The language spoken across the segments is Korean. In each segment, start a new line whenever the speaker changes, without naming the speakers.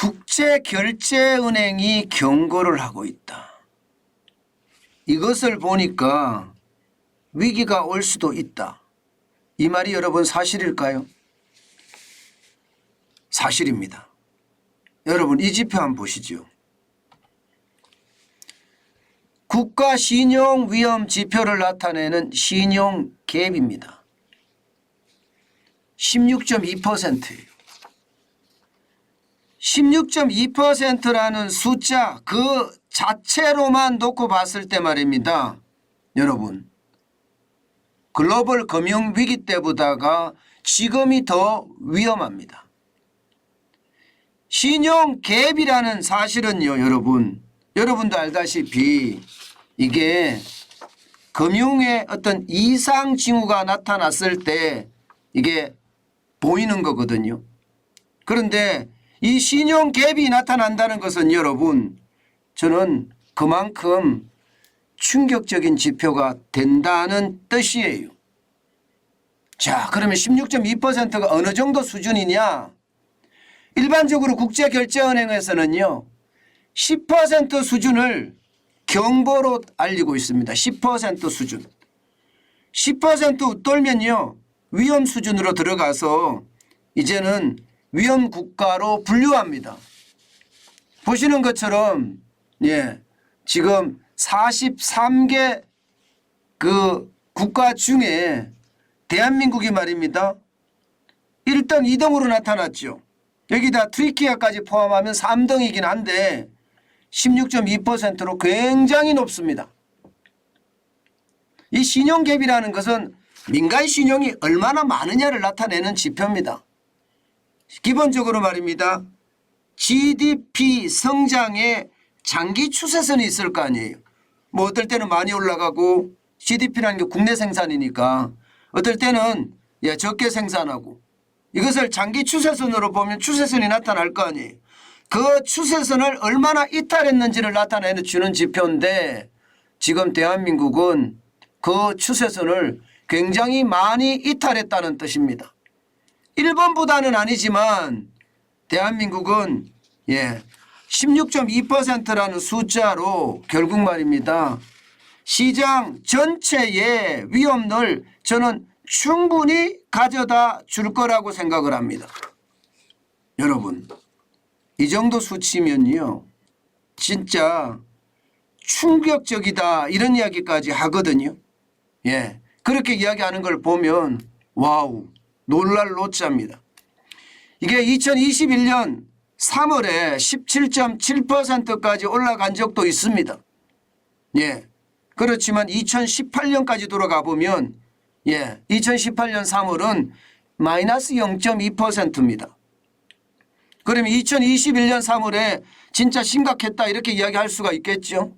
국제결제은행이 경고를 하고 있다. 이것을 보니까 위기가 올 수도 있다. 이 말이 여러분 사실일까요? 사실입니다. 여러분 이 지표 한번 보시죠. 국가 신용 위험 지표를 나타내는 신용 갭입니다. 16.2%예요. 16.2%라는 숫자 그 자체로만 놓고 봤을 때 말입니다. 여러분 글로벌 금융 위기 때보다가 지금이 더 위험합니다. 신용 갭이라는 사실은요, 여러분도 알다시피 이게 금융의 어떤 이상 징후가 나타났을 때 이게 보이는 거거든요. 그런데 이 신용 갭이 나타난다는 것은 여러분 저는 그만큼 충격적인 지표가 된다는 뜻이에요. 자, 그러면 16.2%가 어느 정도 수준이냐? 일반적으로 국제결제은행에서는요 10% 수준을 경보로 알리고 있습니다. 10% 수준. 10% 웃돌면요 위험 수준으로 들어가서 이제는 위험 국가로 분류합니다. 보시는 것처럼 지금 43개 그 국가 중에 대한민국이 말입니다. 1등, 2등으로 나타났죠. 여기다 트리키아까지 포함하면 3등이긴 한데 16.2%로 굉장히 높습니다. 이 신용갭이라는 것은 민간 신용이 얼마나 많으냐를 나타내는 지표입니다. 기본적으로 말입니다. GDP 성장의 장기 추세선이 있을 거 아니에요. 뭐 어떨 때는 많이 올라가고 GDP라는 게 국내 생산이니까 어떨 때는 적게 생산하고 이것을 장기 추세선으로 보면 추세선이 나타날 거 아니에요. 그 추세선을 얼마나 이탈했는지를 나타내는 주는 지표인데 지금 대한민국은 그 추세선을 굉장히 많이 이탈했다는 뜻입니다. 일본보다는 아니지만 대한민국은 16.2%라는 숫자로 결국 말입니다. 시장 전체의 위험을 저는 충분히 가져다 줄 거라고 생각을 합니다. 여러분 이 정도 수치면요 진짜 충격적이다 이런 이야기까지 하거든요. 그렇게 이야기하는 걸 보면 와우 놀랄 노자입니다. 이게 2021년 3월에 17.7%까지 올라간 적도 있습니다. 그렇지만 2018년까지 돌아가 보면 2018년 3월은 마이너스 0.2%입니다. 그러면 2021년 3월에 진짜 심각했다 이렇게 이야기할 수가 있겠죠.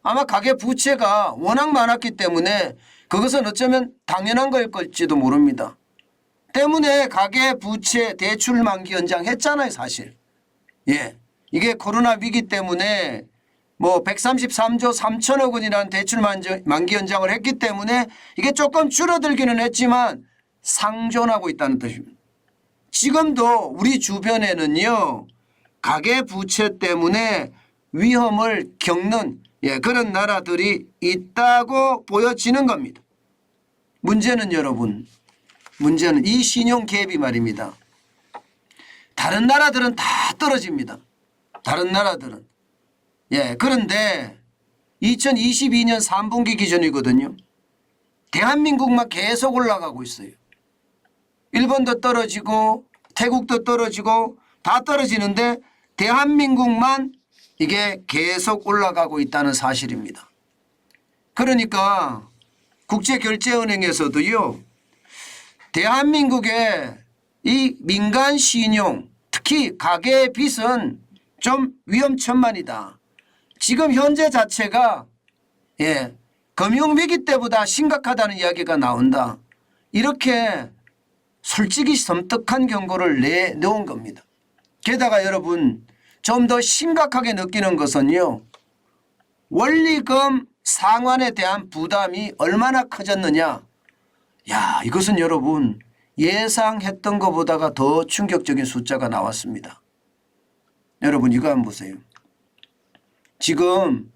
아마 가계 부채가 워낙 많았기 때문에 그것은 어쩌면 당연한 걸지도 모릅니다. 때문에 가계 부채 대출 만기 연장했잖아요 사실. 이게 코로나 위기 때문에 뭐 133조 3천억 원이라는 대출 만기 연장을 했기 때문에 이게 조금 줄어들기는 했지만 상존하고 있다는 뜻입니다. 지금도 우리 주변에는요 가계부채 때문에 위험을 겪는 그런 나라들이 있다고 보여지는 겁니다. 문제는 여러분 문제는 이 신용갭이 말입니다. 다른 나라들은 다 떨어집니다. 다른 나라들은. 그런데 2022년 3분기 기준이거든요. 대한민국만 계속 올라가고 있어요. 일본도 떨어지고 태국도 떨어지고 다 떨어지는데 대한민국만 이게 계속 올라가고 있다는 사실입니다. 그러니까 국제결제은행에서도요. 대한민국의 이 민간 신용 특히 가계 빚은 좀 위험천만이다. 지금 현재 자체가 금융위기 때보다 심각하다는 이야기가 나온다. 이렇게 솔직히 섬뜩한 경고를 내놓은 겁니다. 게다가 여러분 좀 더 심각하게 느끼는 것은요. 원리금 상환에 대한 부담이 얼마나 커졌느냐. 이것은 여러분 예상했던 것보다가 더 충격적인 숫자가 나왔습니다. 여러분 이거 한번 보세요. 지금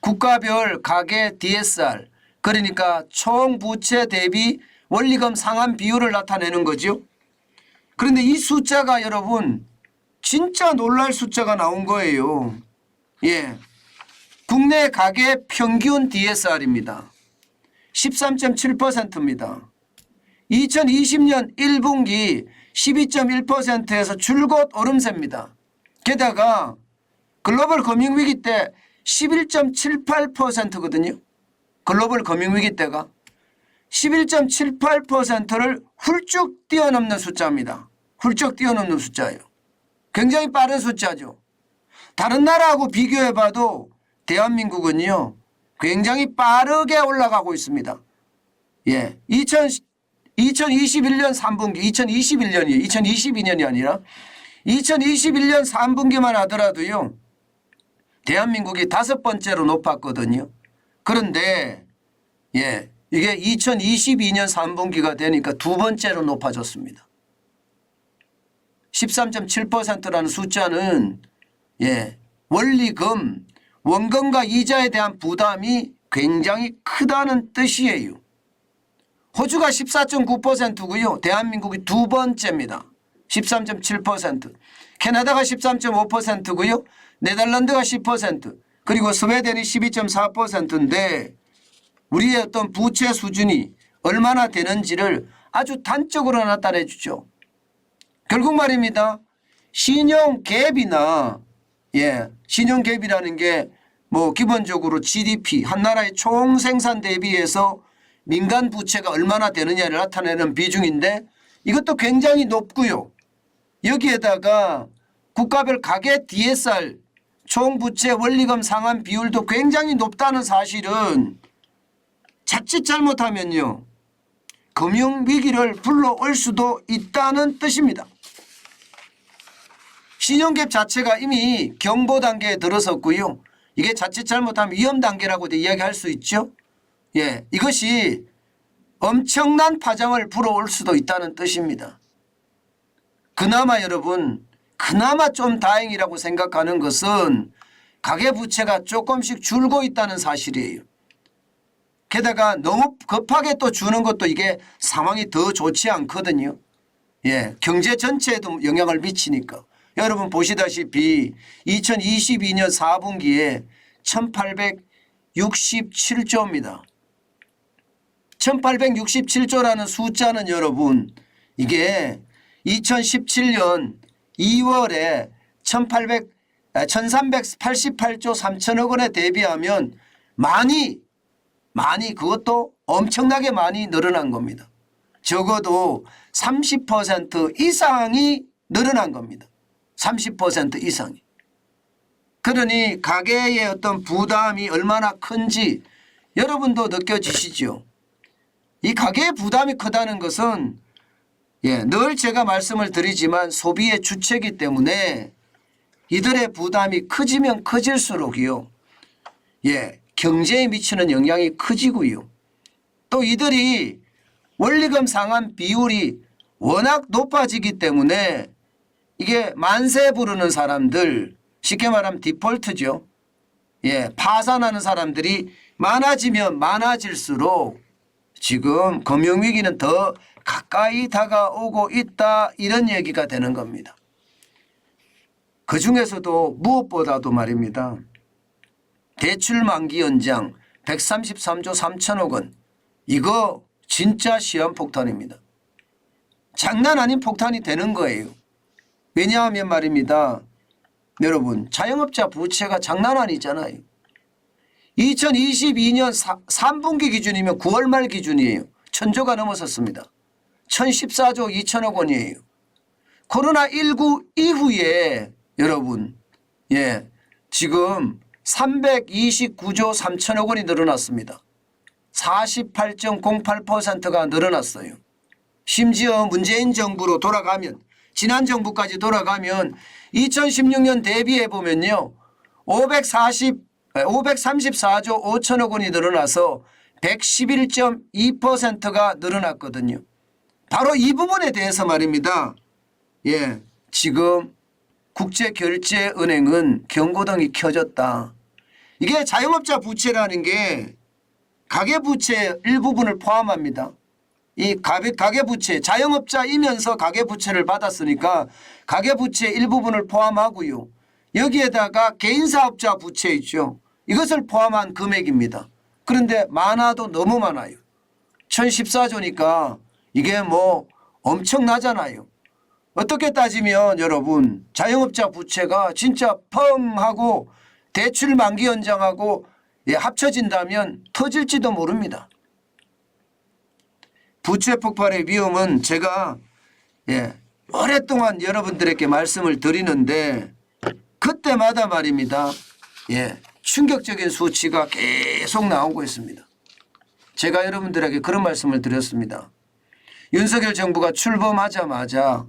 국가별 가계 DSR 그러니까 총 부채 대비 원리금 상환 비율을 나타내는 거죠. 그런데 이 숫자가 여러분 진짜 놀랄 숫자가 나온 거예요. 국내 가계 평균 DSR입니다. 13.7%입니다. 2020년 1분기 12.1%에서 줄곧 오름세입니다. 게다가 글로벌 금융위기 때 11.78%거든요. 글로벌 금융위기 때가 11.78%를 훌쩍 뛰어넘는 숫자입니다. 훌쩍 뛰어넘는 숫자예요. 굉장히 빠른 숫자죠. 다른 나라하고 비교해봐도 대한민국은요 굉장히 빠르게 올라가고 있습니다. 2021년 3분기 2021년이에요. 2022년이 아니라 2021년 3분기만 하더라도요 대한민국이 5번째로 높았거든요. 그런데 이게 2022년 3분기가 되니까 2번째로 높아졌습니다. 13.7%라는 숫자는 원리금, 원금과 이자에 대한 부담이 굉장히 크다는 뜻이에요. 호주가 14.9%고요. 대한민국이 2번째입니다. 13.7%. 캐나다가 13.5%고요. 네덜란드가 10%. 그리고 스웨덴이 12.4%인데 우리의 어떤 부채 수준이 얼마나 되는지를 아주 단적으로 나타내 주죠. 결국 말입니다. 신용갭이나 신용갭이라는 게 뭐 기본적으로 GDP 한 나라의 총생산 대비해서 민간 부채가 얼마나 되느냐를 나타내는 비중인데 이것도 굉장히 높고요. 여기에다가 국가별 가계 DSR 총부채 원리금 상환 비율도 굉장히 높다는 사실은 자칫 잘못하면요 금융위기를 불러올 수도 있다는 뜻입니다. 신용갭 자체가 이미 경보 단계에 들어섰고요. 이게 자칫 잘못하면 위험 단계라고도 이야기할 수 있죠. 이것이 엄청난 파장을 불어올 수도 있다는 뜻입니다. 그나마 여러분 그나마 좀 다행이라고 생각하는 것은 가계부채가 조금씩 줄고 있다는 사실이에요. 게다가 너무 급하게 또 주는 것도 이게 상황이 더 좋지 않거든요. 경제 전체에도 영향을 미치니까. 여러분 보시다시피 2022년 4분기에 1867조입니다. 1867조라는 숫자는 여러분 이게 2017년 2월에 1388조 3천억 원에 대비하면 많이 그것도 엄청나게 많이 늘어난 겁니다. 적어도 30% 이상이 늘어난 겁니다. 30% 이상이. 그러니 가계의 어떤 부담이 얼마나 큰지 여러분도 느껴지시죠. 이 가계의 부담이 크다는 것은 늘 제가 말씀을 드리지만 소비의 주체이기 때문에 이들의 부담이 커지면 커질수록이요. 경제에 미치는 영향이 커지고요. 또 이들이 원리금 상환 비율이 워낙 높아지기 때문에 이게 만세 부르는 사람들 쉽게 말하면 디폴트죠. 파산하는 사람들이 많아지면 많아질수록 지금 금융위기는 더 가까이 다가오고 있다 이런 얘기가 되는 겁니다. 그중에서도 무엇보다도 말입니다. 대출 만기 연장 133조 3천억 원 이거 진짜 시한폭탄입니다. 장난 아닌 폭탄이 되는 거예요. 왜냐하면 말입니다. 여러분 자영업자 부채가 장난 아니잖아요. 2022년 3분기 기준이면 9월 말 기준이에요. 1000조가 넘어섰습니다. 1014조 2천억 원이에요. 코로나19 이후에 여러분 지금 329조 3천억 원이 늘어났습니다. 48.08%가 늘어났어요. 심지어 문재인 정부로 돌아가면 지난 정부까지 돌아가면 2016년 대비해 보면요. 534조 5천억 원이 늘어나서 111.2%가 늘어났거든요. 바로 이 부분에 대해서 말입니다. 지금 국제결제은행은 경고등이 켜졌다. 이게 자영업자 부채라는 게 가계부채 일부분을 포함합니다. 이 가계부채, 자영업자이면서 가계부채를 받았으니까 가계부채 일부분을 포함하고요. 여기에다가 개인사업자 부채 있죠. 이것을 포함한 금액입니다. 그런데 많아도 너무 많아요. 1014조니까 이게 뭐 엄청나잖아요. 어떻게 따지면 여러분 자영업자 부채가 진짜 펑 하고 대출 만기 연장하고 합쳐진다면 터질지도 모릅니다. 부채 폭발의 위험은 제가 오랫동안 여러분들에게 말씀을 드리는데 그때마다 말입니다. 충격적인 수치가 계속 나오고 있습니다. 제가 여러분들에게 그런 말씀을 드렸습니다. 윤석열 정부가 출범하자마자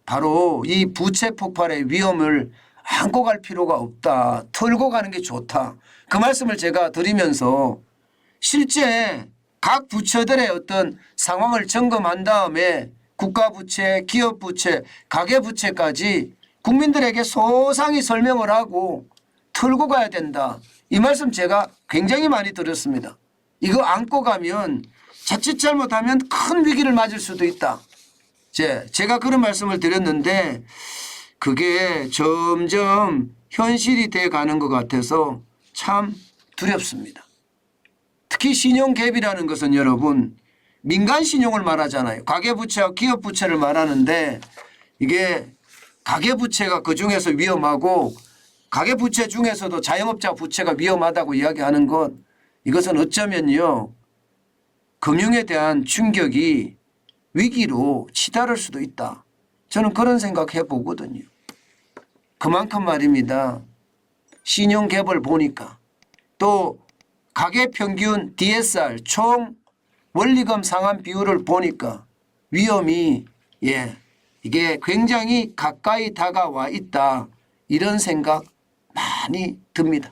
바로 이 부채 폭발의 위험을 안고 갈 필요가 없다. 털고 가는 게 좋다. 그 말씀을 제가 드리면서 실제 각 부처들의 어떤 상황을 점검한 다음에 국가부채, 기업부채, 가계부채까지 국민들에게 소상히 설명을 하고 털고 가야 된다. 이 말씀 제가 굉장히 많이 드렸습니다. 이거 안고 가면 자칫 잘못하면 큰 위기를 맞을 수도 있다. 제가 그런 말씀을 드렸는데 그게 점점 현실이 돼 가는 것 같아서 참 두렵습니다. 특히 신용갭이라는 것은 여러분 민간 신용을 말하잖아요. 가계부채와 기업부채를 말하는데 이게 가계부채가 그중에서 위험하고 가계부채 중에서도 자영업자 부채가 위험하다고 이야기하는 것 이것은 어쩌면요 금융에 대한 충격이 위기로 치달을 수도 있다. 저는 그런 생각해 보거든요. 그만큼 말입니다. 신용갭을 보니까 또 가계평균 DSR 총 원리금 상환 비율을 보니까 위험이 이게 굉장히 가까이 다가와 있다. 이런 생각 많이 듭니다.